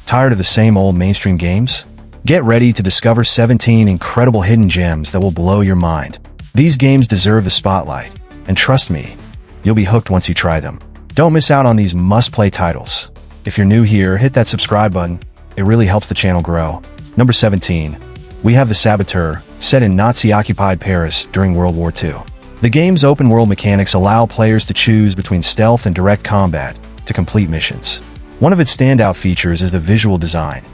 Tired of the same old mainstream games? Get ready to discover 17 incredible hidden gems that will blow your mind. These games deserve the spotlight, and trust me, you'll be hooked once you try them. Don't miss out on these must-play titles. If you're new here, hit that subscribe button. It really helps the channel grow. Number 17. We have the Saboteur, set in Nazi-occupied Paris during World War II. The game's open-world mechanics allow players to choose between stealth and direct combat to complete missions. One of its standout features is the visual design.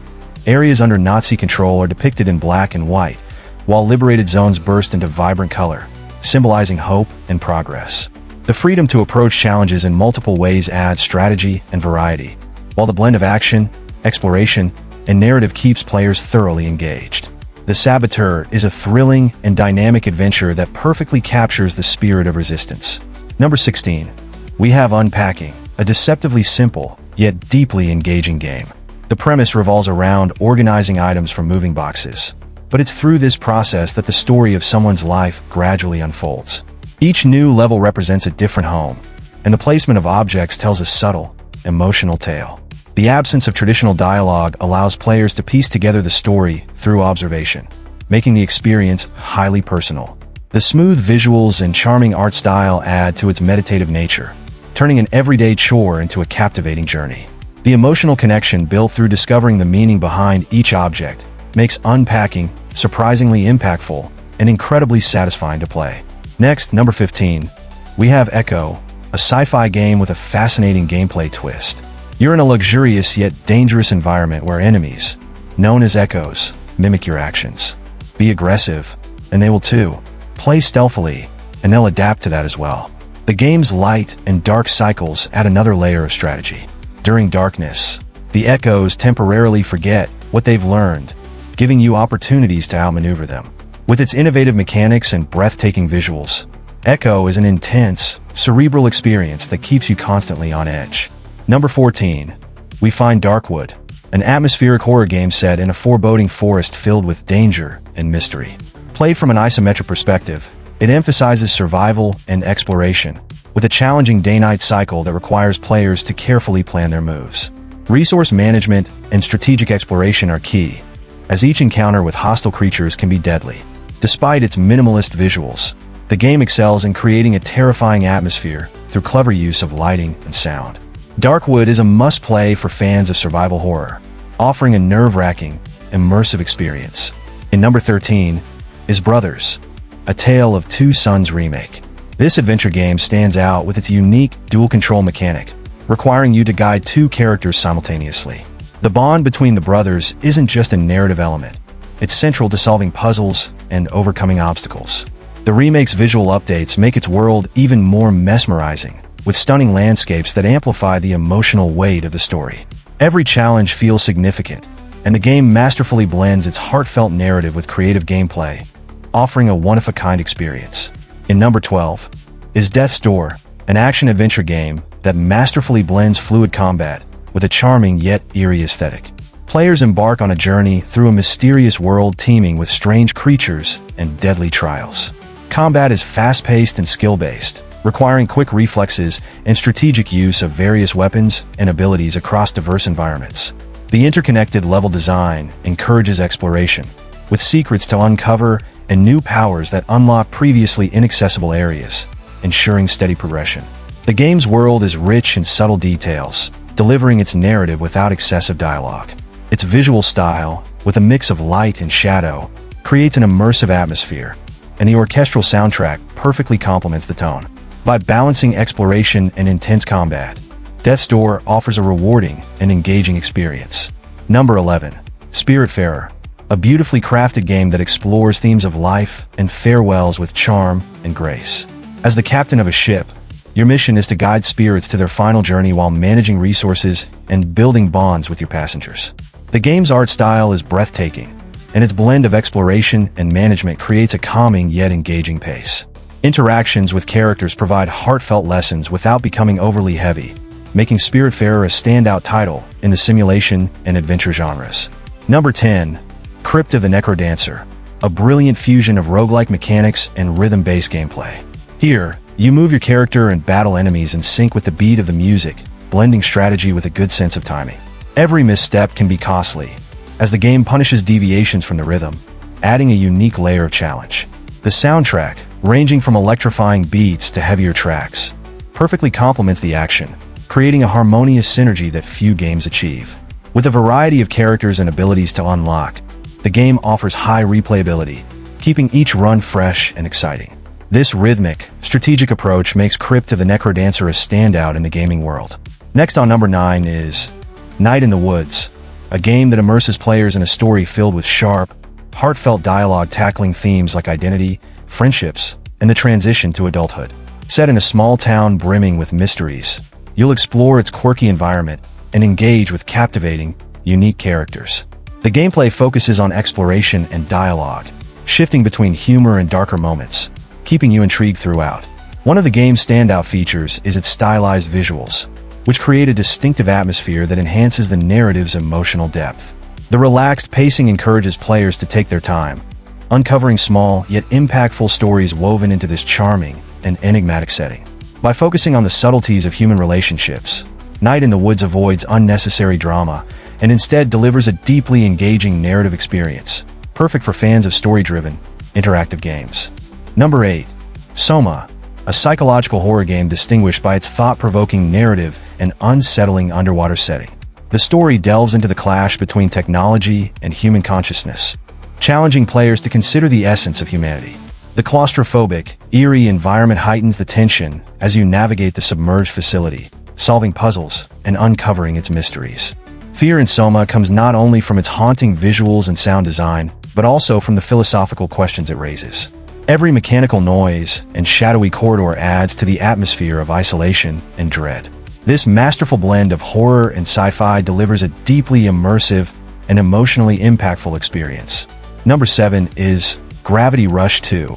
Areas under Nazi control are depicted in black and white, while liberated zones burst into vibrant color, symbolizing hope and progress. The freedom to approach challenges in multiple ways adds strategy and variety, while the blend of action, exploration, and narrative keeps players thoroughly engaged. The Saboteur is a thrilling and dynamic adventure that perfectly captures the spirit of resistance. Number 16. We have Unpacking, a deceptively simple, yet deeply engaging game. The premise revolves around organizing items from moving boxes, but it's through this process that the story of someone's life gradually unfolds. Each new level represents a different home, and the placement of objects tells a subtle, emotional tale. The absence of traditional dialogue allows players to piece together the story through observation, making the experience highly personal. The smooth visuals and charming art style add to its meditative nature, turning an everyday chore into a captivating journey. The emotional connection built through discovering the meaning behind each object makes Unpacking surprisingly impactful and incredibly satisfying to play. Next, number 15, we have Echo, a sci-fi game with a fascinating gameplay twist. You're in a luxurious yet dangerous environment where enemies, known as echoes, mimic your actions. Be aggressive, and they will too. Play stealthily, and they'll adapt to that as well. The game's light and dark cycles add another layer of strategy. During darkness, the echoes temporarily forget what they've learned, giving you opportunities to outmaneuver them. With its innovative mechanics and breathtaking visuals, Echo is an intense, cerebral experience that keeps you constantly on edge. Number 14. We find Darkwood, an atmospheric horror game set in a foreboding forest filled with danger and mystery. Played from an isometric perspective, it emphasizes survival and exploration, with a challenging day-night cycle that requires players to carefully plan their moves. Resource management and strategic exploration are key, as each encounter with hostile creatures can be deadly. Despite its minimalist visuals, the game excels in creating a terrifying atmosphere through clever use of lighting and sound. Darkwood is a must-play for fans of survival horror, offering a nerve-wracking, immersive experience. In number 13 is Brothers, a Tale of Two Sons remake. This adventure game stands out with its unique dual-control mechanic, requiring you to guide two characters simultaneously. The bond between the brothers isn't just a narrative element. It's central to solving puzzles and overcoming obstacles. The remake's visual updates make its world even more mesmerizing, with stunning landscapes that amplify the emotional weight of the story. Every challenge feels significant, and the game masterfully blends its heartfelt narrative with creative gameplay, offering a one-of-a-kind experience. In number 12 is Death's Door, an action-adventure game that masterfully blends fluid combat with a charming yet eerie aesthetic. Players embark on a journey through a mysterious world teeming with strange creatures and deadly trials. Combat is fast-paced and skill-based, requiring quick reflexes and strategic use of various weapons and abilities across diverse environments. The interconnected level design encourages exploration, with secrets to uncover and new powers that unlock previously inaccessible areas, ensuring steady progression. The game's world is rich in subtle details, delivering its narrative without excessive dialogue. Its visual style, with a mix of light and shadow, creates an immersive atmosphere, and the orchestral soundtrack perfectly complements the tone. By balancing exploration and intense combat, Death's Door offers a rewarding and engaging experience. Number 11. Spiritfarer, a beautifully crafted game that explores themes of life and farewells with charm and grace. As the captain of a ship, your mission is to guide spirits to their final journey while managing resources and building bonds with your passengers. The game's art style is breathtaking, and its blend of exploration and management creates a calming yet engaging pace. Interactions with characters provide heartfelt lessons without becoming overly heavy, making Spiritfarer a standout title in the simulation and adventure genres. Number 10. Crypt of the NecroDancer, a brilliant fusion of roguelike mechanics and rhythm-based gameplay. Here, you move your character and battle enemies in sync with the beat of the music, blending strategy with a good sense of timing. Every misstep can be costly, as the game punishes deviations from the rhythm, adding a unique layer of challenge. The soundtrack, ranging from electrifying beats to heavier tracks, perfectly complements the action, creating a harmonious synergy that few games achieve. With a variety of characters and abilities to unlock, the game offers high replayability, keeping each run fresh and exciting. This rhythmic, strategic approach makes Crypt of the NecroDancer a standout in the gaming world. Next on number 9 is Night in the Woods, a game that immerses players in a story filled with sharp, heartfelt dialogue tackling themes like identity, friendships, and the transition to adulthood. Set in a small town brimming with mysteries, you'll explore its quirky environment and engage with captivating, unique characters. The gameplay focuses on exploration and dialogue, shifting between humor and darker moments, keeping you intrigued throughout. One of the game's standout features is its stylized visuals, which create a distinctive atmosphere that enhances the narrative's emotional depth. The relaxed pacing encourages players to take their time, uncovering small yet impactful stories woven into this charming and enigmatic setting. By focusing on the subtleties of human relationships, Night in the Woods avoids unnecessary drama and instead delivers a deeply engaging narrative experience, perfect for fans of story-driven, interactive games. Number 8. Soma, a psychological horror game distinguished by its thought-provoking narrative and unsettling underwater setting. The story delves into the clash between technology and human consciousness, challenging players to consider the essence of humanity. The claustrophobic, eerie environment heightens the tension as you navigate the submerged facility, solving puzzles and uncovering its mysteries. Fear in Soma comes not only from its haunting visuals and sound design, but also from the philosophical questions it raises. Every mechanical noise and shadowy corridor adds to the atmosphere of isolation and dread. This masterful blend of horror and sci-fi delivers a deeply immersive and emotionally impactful experience. Number 7 is Gravity Rush 2,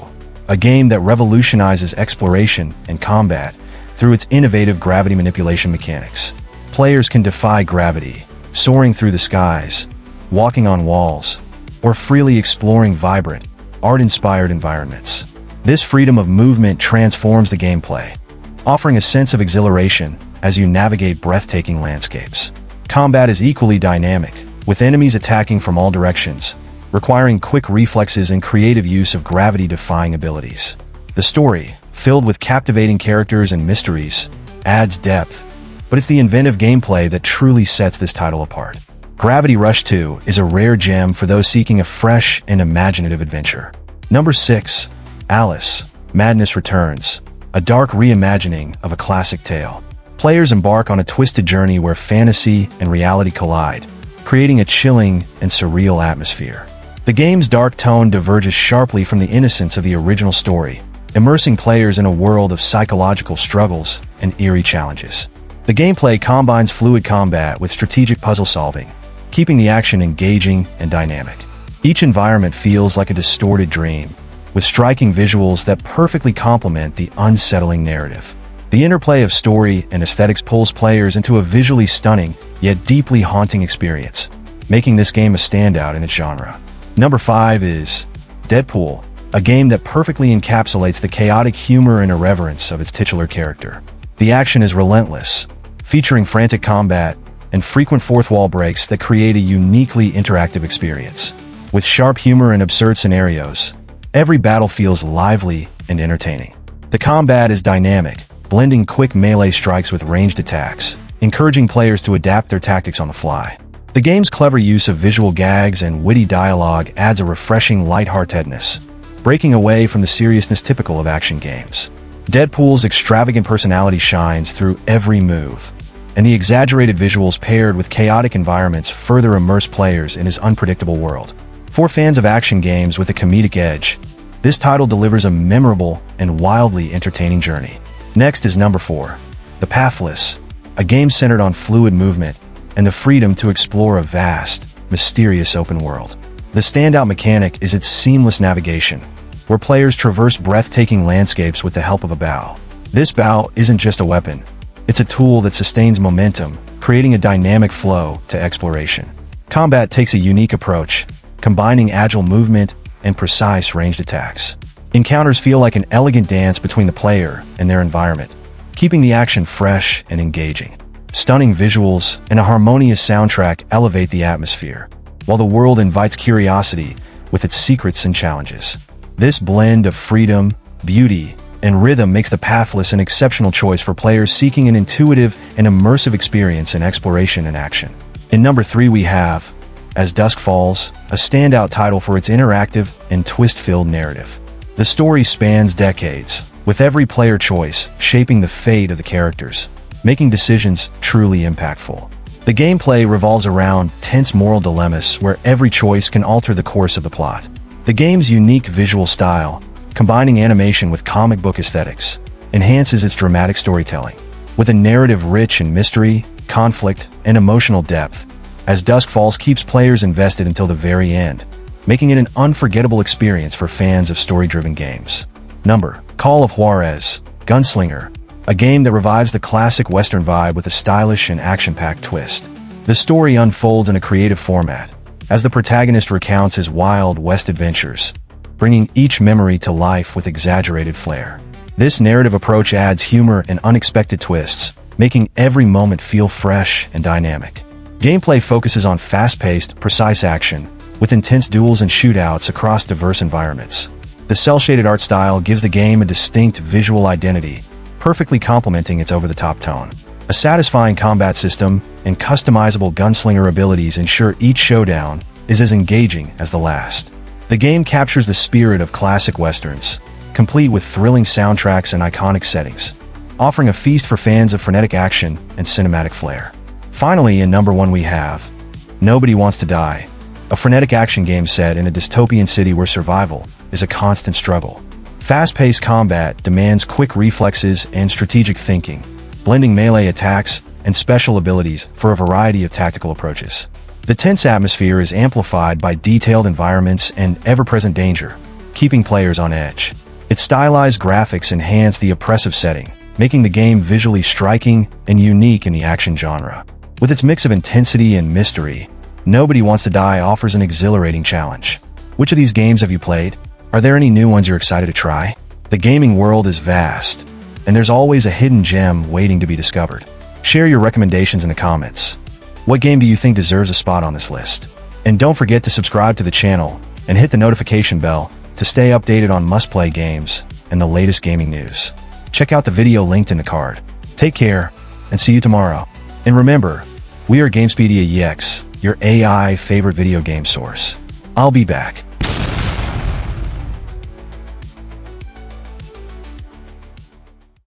a game that revolutionizes exploration and combat through its innovative gravity manipulation mechanics. Players can defy gravity, soaring through the skies, walking on walls, or freely exploring vibrant, art-inspired environments. This freedom of movement transforms the gameplay, offering a sense of exhilaration as you navigate breathtaking landscapes. Combat is equally dynamic, with enemies attacking from all directions, requiring quick reflexes and creative use of gravity-defying abilities. The story, filled with captivating characters and mysteries, adds depth, but it's the inventive gameplay that truly sets this title apart. Gravity Rush 2 is a rare gem for those seeking a fresh and imaginative adventure. Number 6. Alice, Madness Returns, a dark reimagining of a classic tale. Players embark on a twisted journey where fantasy and reality collide, creating a chilling and surreal atmosphere. The game's dark tone diverges sharply from the innocence of the original story, immersing players in a world of psychological struggles and eerie challenges. The gameplay combines fluid combat with strategic puzzle solving, keeping the action engaging and dynamic. Each environment feels like a distorted dream, with striking visuals that perfectly complement the unsettling narrative. The interplay of story and aesthetics pulls players into a visually stunning, yet deeply haunting experience, making this game a standout in its genre. Number 5 is Deadpool, a game that perfectly encapsulates the chaotic humor and irreverence of its titular character. The action is relentless, featuring frantic combat and frequent fourth-wall breaks that create a uniquely interactive experience. With sharp humor and absurd scenarios, every battle feels lively and entertaining. The combat is dynamic, blending quick melee strikes with ranged attacks, encouraging players to adapt their tactics on the fly. The game's clever use of visual gags and witty dialogue adds a refreshing lightheartedness, breaking away from the seriousness typical of action games. Deadpool's extravagant personality shines through every move, and the exaggerated visuals paired with chaotic environments further immerse players in his unpredictable world. For fans of action games with a comedic edge, this title delivers a memorable and wildly entertaining journey. Next is number 4, The Pathless, a game centered on fluid movement and the freedom to explore a vast, mysterious open world. The standout mechanic is its seamless navigation, where players traverse breathtaking landscapes with the help of a bow. This bow isn't just a weapon, it's a tool that sustains momentum, creating a dynamic flow to exploration. Combat takes a unique approach, combining agile movement and precise ranged attacks. Encounters feel like an elegant dance between the player and their environment, keeping the action fresh and engaging. stunning visuals, and a harmonious soundtrack elevate the atmosphere, while the world invites curiosity with its secrets and challenges. This blend of freedom, beauty, and rhythm makes the Pathless an exceptional choice for players seeking an intuitive and immersive experience in exploration and action. In number 3 we have As Dusk Falls, a standout title for its interactive and twist-filled narrative. The story spans decades, with every player choice shaping the fate of the characters, making decisions truly impactful. The gameplay revolves around tense moral dilemmas where every choice can alter the course of the plot. The game's unique visual style, combining animation with comic book aesthetics, enhances its dramatic storytelling. With a narrative rich in mystery, conflict, and emotional depth, As Dusk Falls keeps players invested until the very end, making it an unforgettable experience for fans of story-driven games. Number Call of Juarez, Gunslinger, a game that revives the classic Western vibe with a stylish and action-packed twist. The story unfolds in a creative format, as the protagonist recounts his Wild West adventures, bringing each memory to life with exaggerated flair. This narrative approach adds humor and unexpected twists, making every moment feel fresh and dynamic. Gameplay focuses on fast-paced, precise action, with intense duels and shootouts across diverse environments. The cel-shaded art style gives the game a distinct visual identity, perfectly complementing its over-the-top tone. A satisfying combat system and customizable gunslinger abilities ensure each showdown is as engaging as the last. The game captures the spirit of classic westerns, complete with thrilling soundtracks and iconic settings, offering a feast for fans of frenetic action and cinematic flair. Finally, in number 1 we have Nobody Wants to Die, a frenetic action game set in a dystopian city where survival is a constant struggle. Fast-paced combat demands quick reflexes and strategic thinking, blending melee attacks and special abilities for a variety of tactical approaches. The tense atmosphere is amplified by detailed environments and ever-present danger, keeping players on edge. Its stylized graphics enhance the oppressive setting, making the game visually striking and unique in the action genre. With its mix of intensity and mystery, Nobody Wants to Die offers an exhilarating challenge. Which of these games have you played? Are there any new ones you're excited to try? The gaming world is vast, and there's always a hidden gem waiting to be discovered. Share your recommendations in the comments. What game do you think deserves a spot on this list? And don't forget to subscribe to the channel and hit the notification bell to stay updated on must-play games and the latest gaming news. Check out the video linked in the card. Take care, and see you tomorrow. And remember, we are Gamespedia EX, your AI favorite video game source. I'll be back.